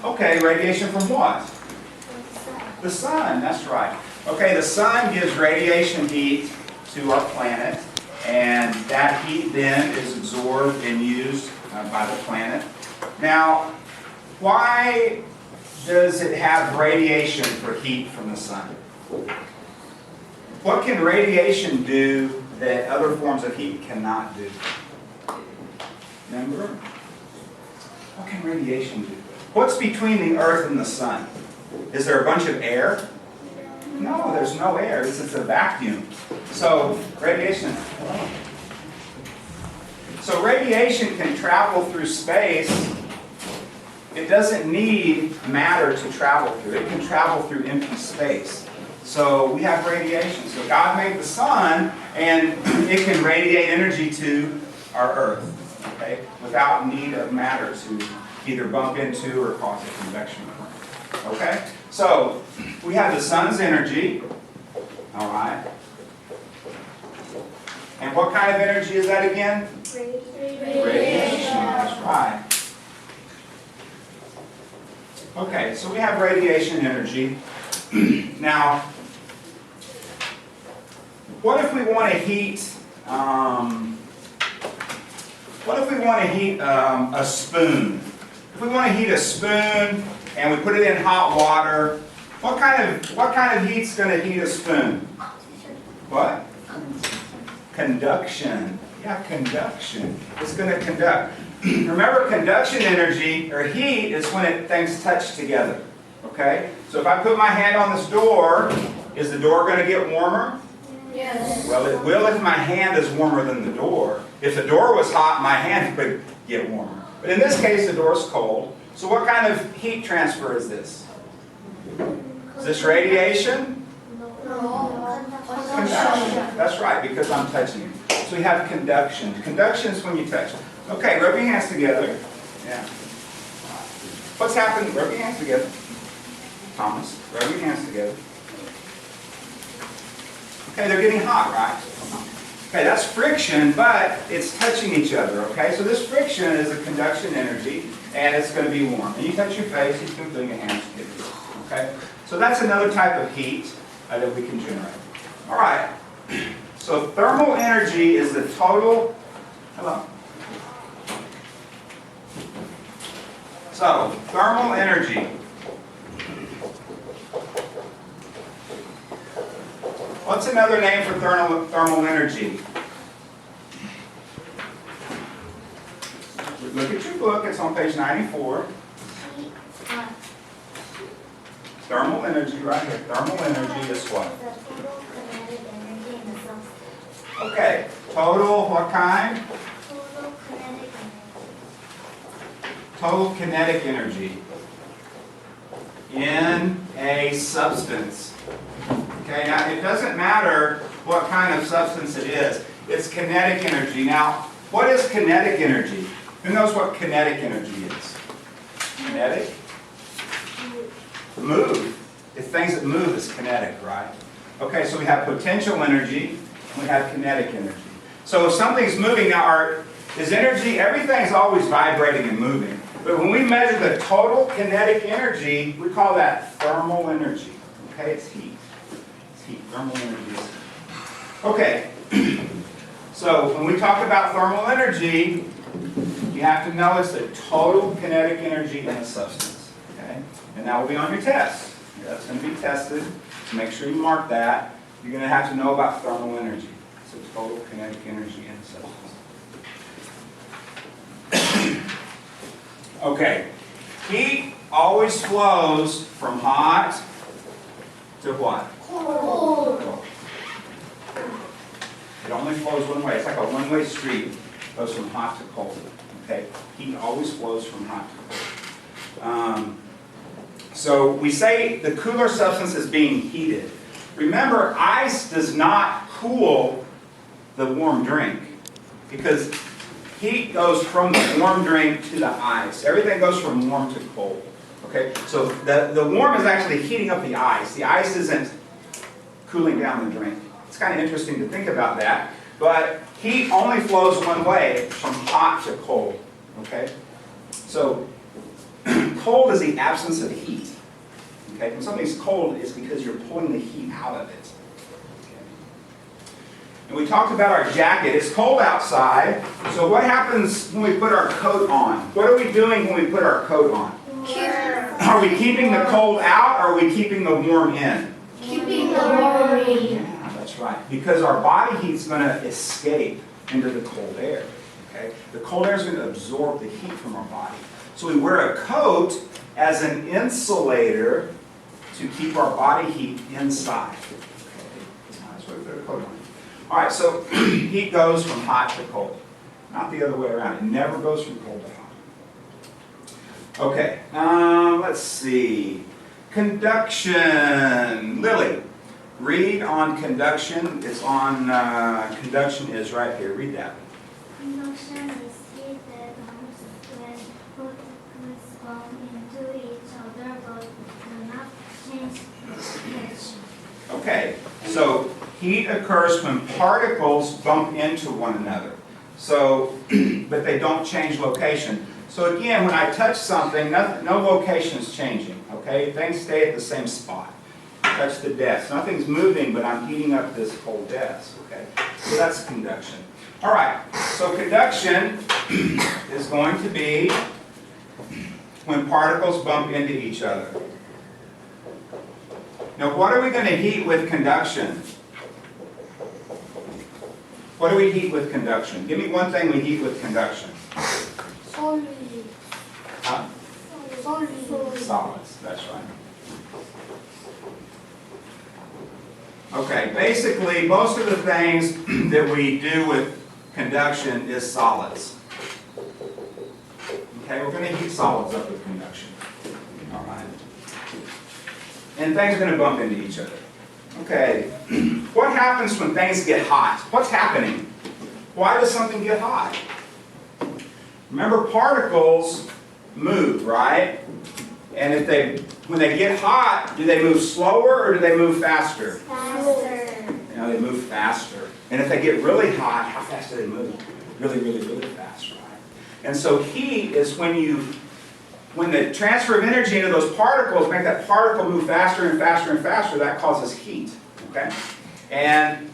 Okay, radiation from what? The sun, that's right. Okay, the sun gives radiation heat to our planet, and that heat then is absorbed and used by the planet. Now, why does it have radiation for heat from the sun? What can radiation do that other forms of heat cannot do? Remember? What can radiation do? What's between the earth and the sun? Is there a bunch of air? No, there's no air. It's a vacuum. So radiation can travel through space. It doesn't need matter to travel through. It can travel through empty space. So we have radiation. So God made the sun, and it can radiate energy to our earth, okay, without need of matter to either bump into or cause a convection current. Okay? So we have the sun's energy. All right. And what kind of energy is that again? Radiation. That's right. Okay, so we have radiation energy. Now, what if we want to heat? What if we want to heat a spoon? If we want to heat a spoon and we put it in hot water, what kind of heat's going to heat a spoon? What? Conduction. Yeah, conduction. It's going to conduct. Remember, conduction energy or heat is when things touch together. Okay? So if I put my hand on this door, is the door going to get warmer? Yes. Well, it will if my hand is warmer than the door. If the door was hot, my hand would get warmer. But in this case, the door is cold. So what kind of heat transfer is this? Is this radiation? No. Conduction. That's right, because I'm touching it. So we have conduction. Conduction is when you touch. Okay, rub your hands together. Yeah. What's happening? Rub your hands together. Thomas, rub your hands together. Okay, they're getting hot, right? Okay, that's friction, but it's touching each other, okay? So this friction is a conduction energy, and it's going to be warm. And you touch your face, you can put your hands together, okay? So that's another type of heat that we can generate. All right, so thermal energy is the total, hello? So, thermal energy. What's another name for thermal energy? Look at your book, it's on page 94. Thermal energy right here. Thermal energy is what? Okay, total what kind? Total kinetic energy in a substance. Okay, now it doesn't matter what kind of substance it is. It's kinetic energy. Now, what is kinetic energy? Who knows what kinetic energy is? Kinetic? Move. It's things that move is kinetic, right? Okay, so we have potential energy, and we have kinetic energy. So if something's moving, now is energy, everything's always vibrating and moving. But when we measure the total kinetic energy, we call that thermal energy. Okay, it's heat. It's heat. Thermal energy is heat. Okay, so when we talk about thermal energy, you have to know it's the total kinetic energy in a substance. Okay, and that will be on your test. That's going to be tested. So make sure you mark that. You're going to have to know about thermal energy. So total kinetic energy in a substance. Okay, heat always flows from hot to what? Cold. It only flows one way. It's like a one-way street. It goes from hot to cold. Okay, heat always flows from hot to cold. So we say the cooler substance is being heated. Remember, ice does not cool the warm drink because heat goes from the warm drink to the ice. Everything goes from warm to cold. Okay, so the warm is actually heating up the ice. The ice isn't cooling down the drink. It's kind of interesting to think about that. But heat only flows one way, from hot to cold. Okay, so cold is the absence of heat. Okay? When something's cold, it's because you're pulling the heat out of it. Okay? And we talked about our jacket. It's cold outside, so what happens when we put our coat on? What are we doing when we put our coat on? Are we keeping the cold out, or are we keeping the warm in? Keeping the warm in. Yeah, that's right. Because our body heat's going to escape into the cold air. Okay? The cold air is going to absorb the heat from our body. So we wear a coat as an insulator to keep our body heat inside. Okay? That's why we put a coat on. All right, so heat goes from hot to cold. Not the other way around. It never goes from cold to hot. Okay, let's see. Conduction. Lily, read on conduction. It's on, conduction is right here. Read that. Conduction is heat that moves when particles bump into each other but do not change direction. Okay, so heat occurs when particles bump into one another. So, but they don't change location. So again, when I touch something, no location is changing, okay? Things stay at the same spot. Touch the desk. Nothing's moving, but I'm heating up this whole desk, okay? So that's conduction. All right, so conduction is going to be when particles bump into each other. Now, what are we going to heat with conduction? What do we heat with conduction? Give me one thing we heat with conduction. Solid. Huh? Solid. Solids, that's right. Okay, basically, most of the things that we do with conduction is solids. Okay, we're going to heat solids up with conduction. All right. And things are going to bump into each other. Okay, what happens when things get hot? What's happening? Why does something get hot? Remember, particles move, right? And when they get hot, do they move slower or do they move faster? Faster. You know, they move faster. And if they get really hot, how fast do they move? Really, really, really fast, right? And so heat is when the transfer of energy into those particles make that particle move faster and faster and faster, that causes heat, okay? And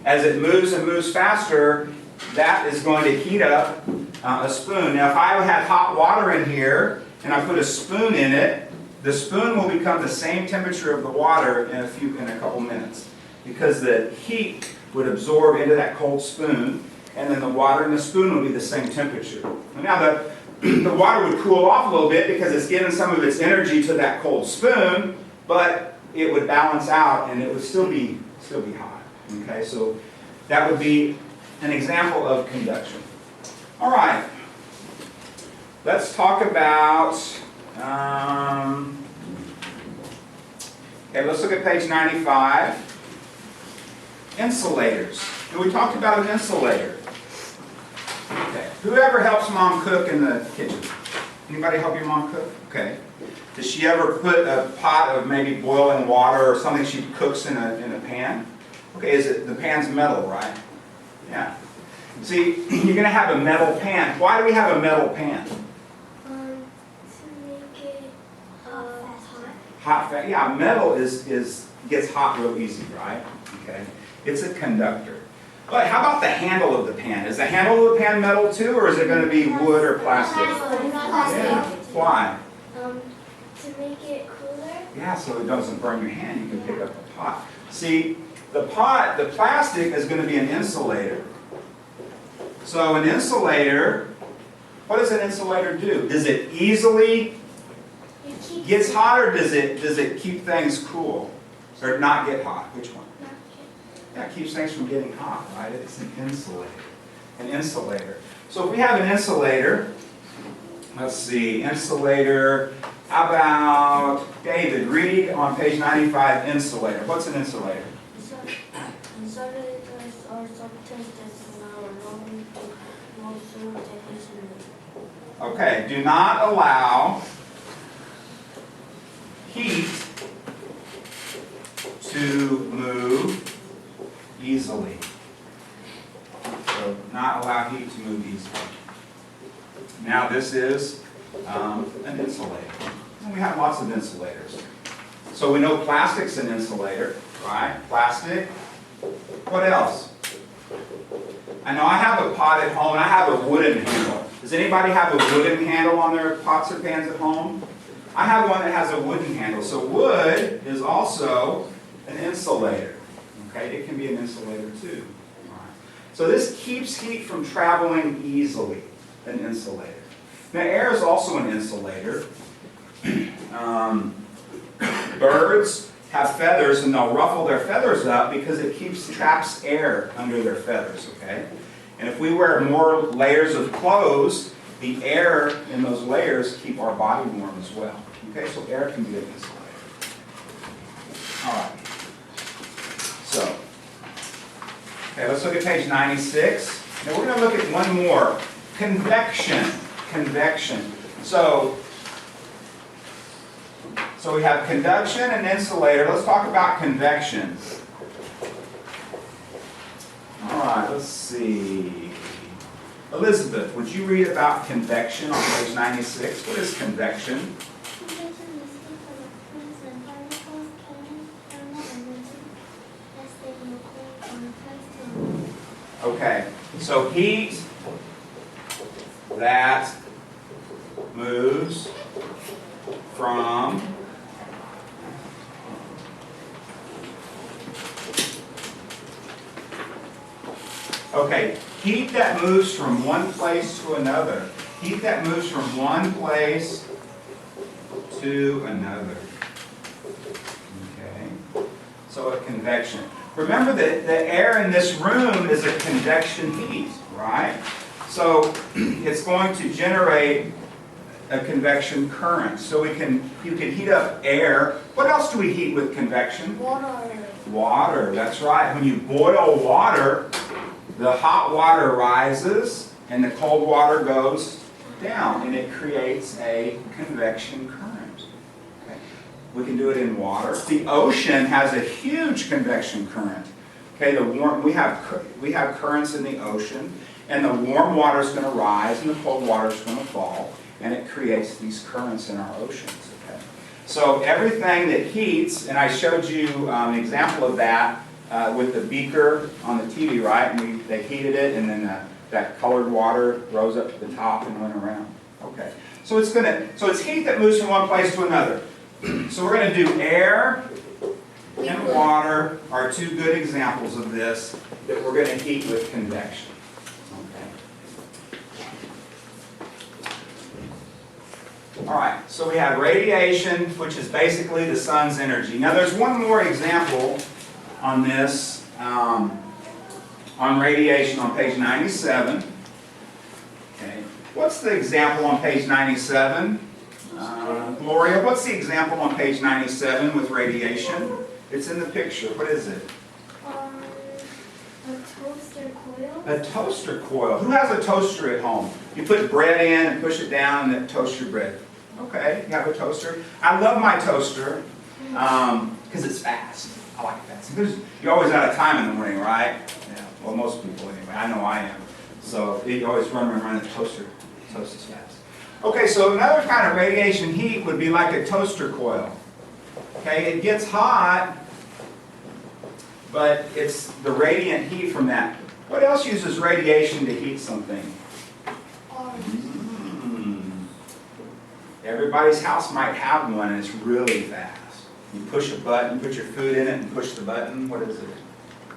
as it moves and moves faster, that is going to heat up a spoon. Now, if I had hot water in here and I put a spoon in it, the spoon will become the same temperature of the water in a couple minutes, because the heat would absorb into that cold spoon, and then the water in the spoon will be the same temperature. Now, the water would cool off a little bit because it's giving some of its energy to that cold spoon, but it would balance out and it would still be hot. Okay, so that would be an example of conduction. All right, let's talk about, okay, let's look at page 95. Insulators. And we talked about an insulator. Okay. Whoever helps mom cook in the kitchen? Anybody help your mom cook? Okay. Does she ever put a pot of maybe boiling water or something she cooks in a pan? Okay, the pan's metal, right? Yeah. See, you're going to have a metal pan. Why do we have a metal pan? To make it hot. Hot fat. Yeah, metal gets hot real easy, right? Okay. It's a conductor. But how about the handle of the pan? Is the handle of the pan metal too, or is it going to be wood or plastic? Yeah. Why? To make it cooler. Yeah, so it doesn't burn your hand. You can pick up the pot. See, the plastic is going to be an insulator. So an insulator, what does an insulator do? Does it easily gets hot, or does it keep things cool? Or not get hot? Which one? Yeah, it keeps things from getting hot, right? It's an insulator. An insulator. So if we have an insulator, let's see, insulator, how about David, read on page 95, insulator. What's an insulator? Insulators are substances that are known to move through the air. Okay, do not allow heat to move easily. So not allow heat to move easily. Now this is An insulator. And we have lots of insulators. So we know plastic's an insulator, right? Plastic. What else? I know I have a pot at home, and I have a wooden handle. Does anybody have a wooden handle on their pots or pans at home? I have one that has a wooden handle. So wood is also an insulator. Okay, it can be an insulator too. All right. So this keeps heat from traveling easily, an insulator. Now air is also an insulator. Birds have feathers, and they'll ruffle their feathers up because it traps air under their feathers, okay? And if we wear more layers of clothes, the air in those layers keep our body warm as well. Okay, so air can be an insulator. All right. So, okay, let's look at page 96. Now we're going to look at one more. Convection. Convection. So we have conduction and insulator. Let's talk about convection. All right, let's see. Elizabeth, would you read about convection on page 96? What is convection? Convection is heat of fluids and particles carrying thermal energy as they move from place to another. Okay, so heat that moves from heat that moves from one place to another. Heat that moves from one place to another. Okay, so a convection. Remember that the air in this room is a convection heat, right? So it's going to generate a convection current. So you can heat up air. What else do we heat with convection? Water. Water, that's right. When you boil water, the hot water rises and the cold water goes down, and it creates a convection current. Okay. We can do it in water. The ocean has a huge convection current. Okay, we have currents in the ocean, and the warm water is going to rise and the cold water is going to fall, and it creates these currents in our oceans. Okay. So everything that heats, and I showed you an example of that with the beaker on the TV, right? And they heated it, and then that colored water rose up to the top and went around. Okay. So it's heat that moves from one place to another. So we're going to do air and water are two good examples of this that we're going to heat with convection. Okay. All right, so we have radiation, which is basically the sun's energy. Now there's one more example on this, on radiation on page 97. Okay. What's the example on page 97? Gloria, what's the example on page 97 with radiation? It's in the picture. What is it? A toaster coil. A toaster coil. Who has a toaster at home? You put bread in and push it down and it toasts your bread. Okay, you have a toaster. I love my toaster because it's fast. I like it fast. You're always out of time in the morning, right? Yeah. Well, most people anyway. I know I am. So you always run the toaster. Toast is fast. Okay, so another kind of radiation heat would be like a toaster coil. Okay, it gets hot, but it's the radiant heat from that. What else uses radiation to heat something? Everybody's house might have one, and it's really fast. You push a button, put your food in it, and push the button. What is it?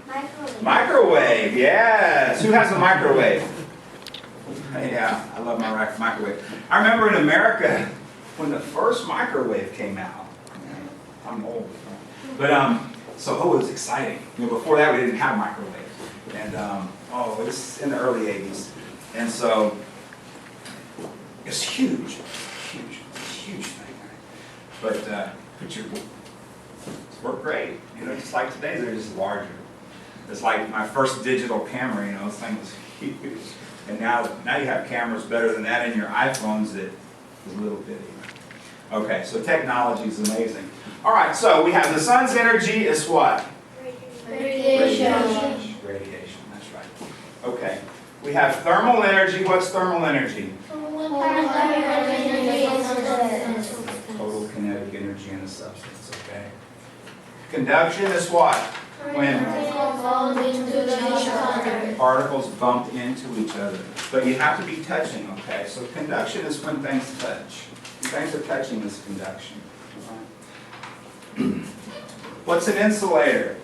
Microwave. Microwave, yes. Who has a microwave? Yeah, I love my microwave. I remember in America when the first microwave came out. I'm old, but so it was exciting. Before that we didn't have microwaves, and it was in the early '80s, and so it's huge thing. But it's worked great. Just like today, they're just larger. It's like my first digital camera. This thing was huge. And now you have cameras better than that in your iPhones that is a little bitty. Okay, so technology is amazing. All right, so we have the sun's energy is what? Radiation. Radiation, that's right. Okay, we have thermal energy. What's thermal energy? When energy in the substance, okay? Conduction is what? When particles bump into each other. But you have to be touching, okay? So conduction is when things touch. When things are touching is conduction. What's an insulator?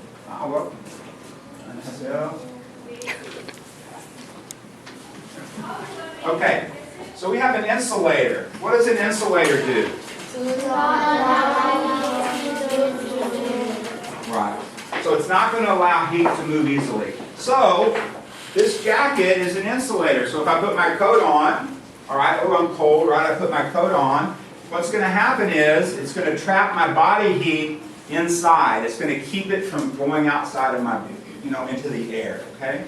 Okay, so we have an insulator. What does an insulator do? Right. So it's not going to allow heat to move easily. So this jacket is an insulator. So if I put my coat on, all right, oh, I'm cold, right? I put my coat on. What's going to happen is it's going to trap my body heat inside. It's going to keep it from going outside of my, into the air, okay?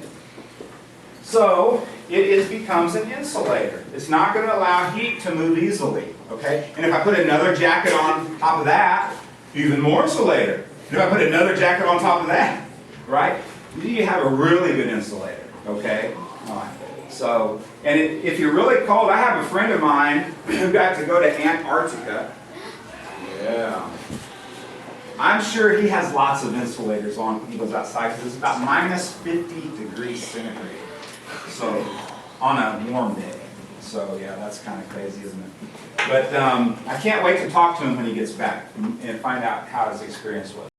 So it becomes an insulator. It's not going to allow heat to move easily, okay? And if I put another jacket on top of that, even more insulator. And if I put another jacket on top of that, right? You have a really good insulator, okay? All right. So, and if you're really cold, I have a friend of mine who got to go to Antarctica. Yeah. I'm sure he has lots of insulators on when he goes outside because it's about minus 50 degrees centigrade. So, on a warm day. So, yeah, that's kind of crazy, isn't it? But I can't wait to talk to him when he gets back and find out how his experience was.